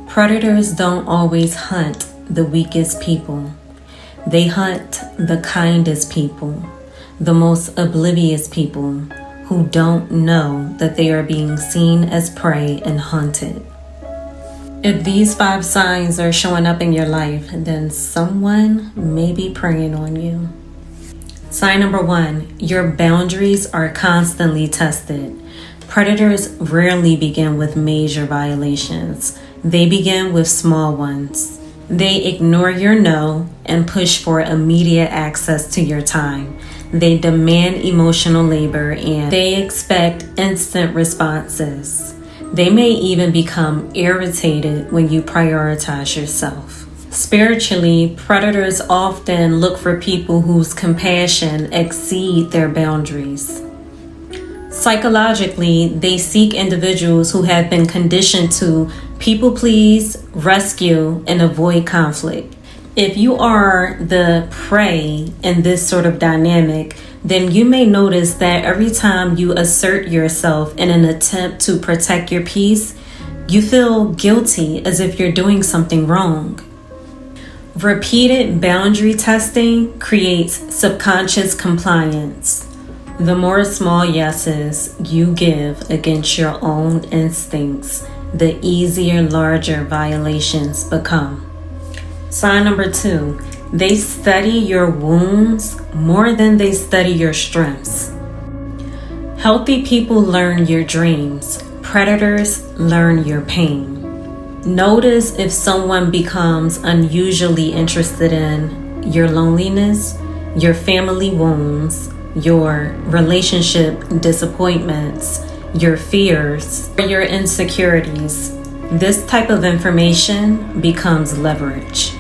Predators don't always hunt the weakest people. They hunt the kindest people, the most oblivious people who don't know that they are being seen as prey and hunted. If these 5 signs are showing up in your life, then someone may be preying on you. Sign number 1, your boundaries are constantly tested. Predators rarely begin with major violations. They begin with small ones. They ignore your no and push for immediate access to your time. They demand emotional labor and they expect instant responses. They may even become irritated when you prioritize yourself. Spiritually, predators often look for people whose compassion exceed their boundaries. Psychologically, they seek individuals who have been conditioned to people please, rescue, and avoid conflict. If you are the prey in this sort of dynamic, then you may notice that every time you assert yourself in an attempt to protect your peace, you feel guilty as if you're doing something wrong. Repeated boundary testing creates subconscious compliance. The more small yeses you give against your own instincts, the easier larger violations become. Sign number 2, they study your wounds more than they study your strengths. Healthy people learn your dreams. Predators learn your pain. Notice if someone becomes unusually interested in your loneliness, your family wounds, your relationship disappointments, your fears, or your insecurities. This type of information becomes leverage.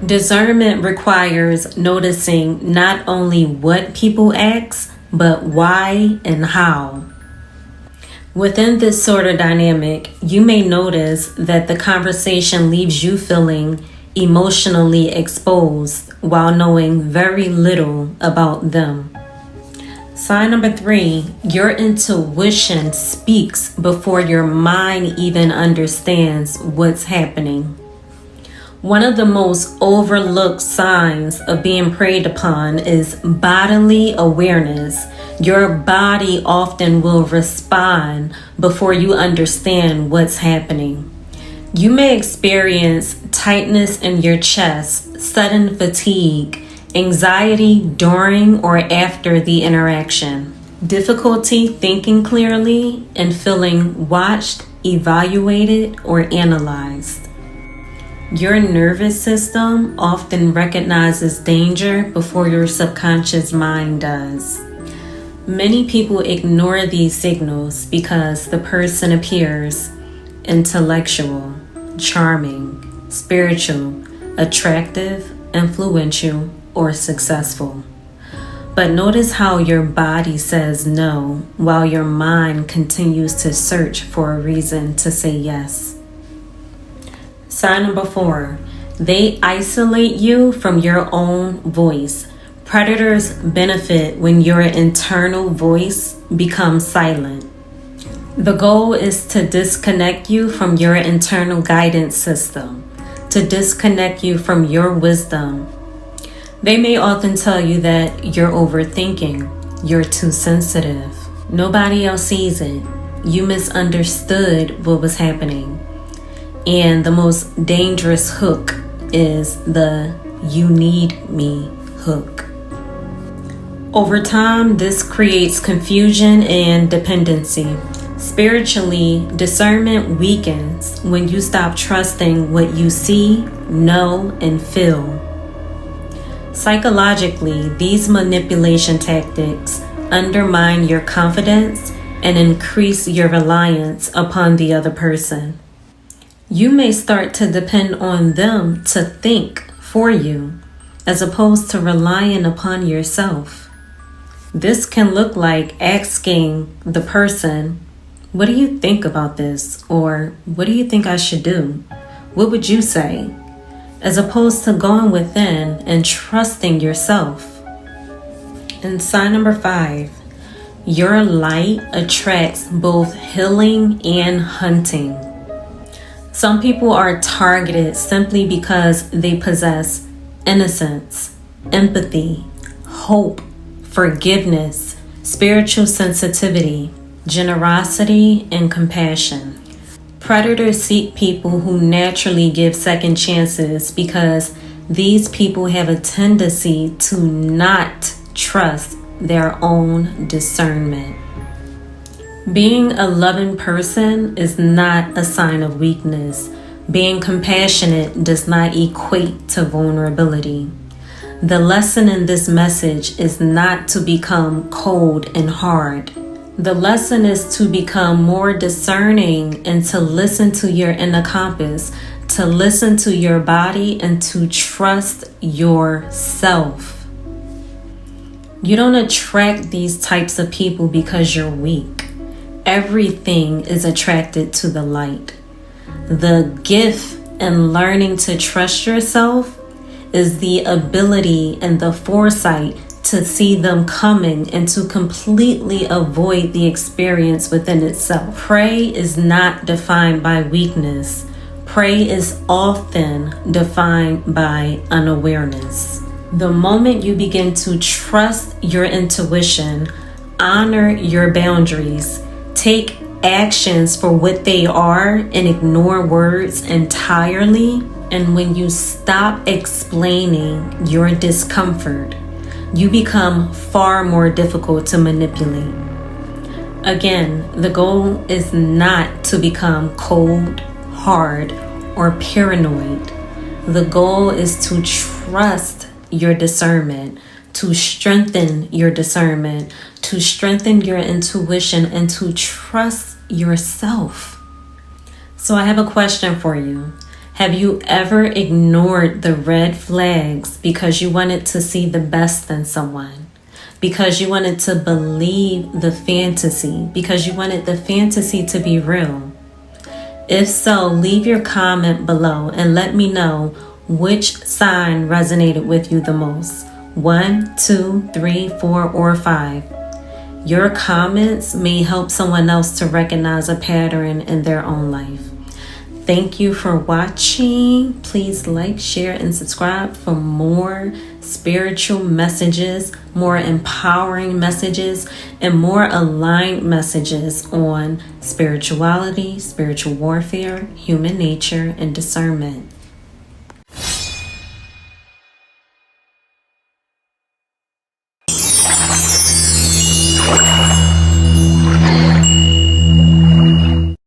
Discernment requires noticing not only what people ask, but why and how. Within this sort of dynamic, you may notice that the conversation leaves you feeling emotionally exposed while knowing very little about them. Sign number 3, your intuition speaks before your mind even understands what's happening. One of the most overlooked signs of being preyed upon is bodily awareness. Your body often will respond before you understand what's happening. You may experience tightness in your chest, sudden fatigue, anxiety during or after the interaction, difficulty thinking clearly, and feeling watched, evaluated, or analyzed. Your nervous system often recognizes danger before your subconscious mind does. Many people ignore these signals because the person appears intellectual, charming, spiritual, attractive, influential, or successful. But notice how your body says no while your mind continues to search for a reason to say yes. Sign number 4, they isolate you from your own voice. Predators benefit when your internal voice becomes silent. The goal is to disconnect you from your internal guidance system, to disconnect you from your wisdom. They may often tell you that you're overthinking, you're too sensitive, nobody else sees it, you misunderstood what was happening. And the most dangerous hook is the "you need me" hook. Over time, this creates confusion and dependency. Spiritually, discernment weakens when you stop trusting what you see, know, and feel. Psychologically, these manipulation tactics undermine your confidence and increase your reliance upon the other person. You may start to depend on them to think for you, as opposed to relying upon yourself. This can look like asking the person, "What do you think about this?" or "What do you think I should do? What would you say?" as opposed to going within and trusting yourself. And sign number 5, your light attracts both healing and hunting. Some people are targeted simply because they possess innocence, empathy, hope, forgiveness, spiritual sensitivity, generosity, and compassion. Predators seek people who naturally give second chances because these people have a tendency to not trust their own discernment. Being a loving person is not a sign of weakness. Being compassionate does not equate to vulnerability. The lesson in this message is not to become cold and hard. The lesson is to become more discerning and to listen to your inner compass, to listen to your body, and to trust yourself. You don't attract these types of people because you're weak. Everything is attracted to the light. The gift in learning to trust yourself is the ability and the foresight to see them coming and to completely avoid the experience within itself. Prey is not defined by weakness. Prey is often defined by unawareness. The moment you begin to trust your intuition, honor your boundaries, take actions for what they are, and ignore words entirely, and when you stop explaining your discomfort, you become far more difficult to manipulate. Again, the goal is not to become cold, hard, or paranoid. The goal is to trust your discernment, to strengthen your discernment, to strengthen your intuition, and to trust yourself. So I have a question for you. Have you ever ignored the red flags because you wanted to see the best in someone? Because you wanted to believe the fantasy? Because you wanted the fantasy to be real? If so, leave your comment below and let me know which sign resonated with you the most. 1, 2, 3, 4, or 5. Your comments may help someone else to recognize a pattern in their own life. Thank you for watching. Please like, share, and subscribe for more spiritual messages, more empowering messages, and more aligned messages on spirituality, spiritual warfare, human nature, and discernment.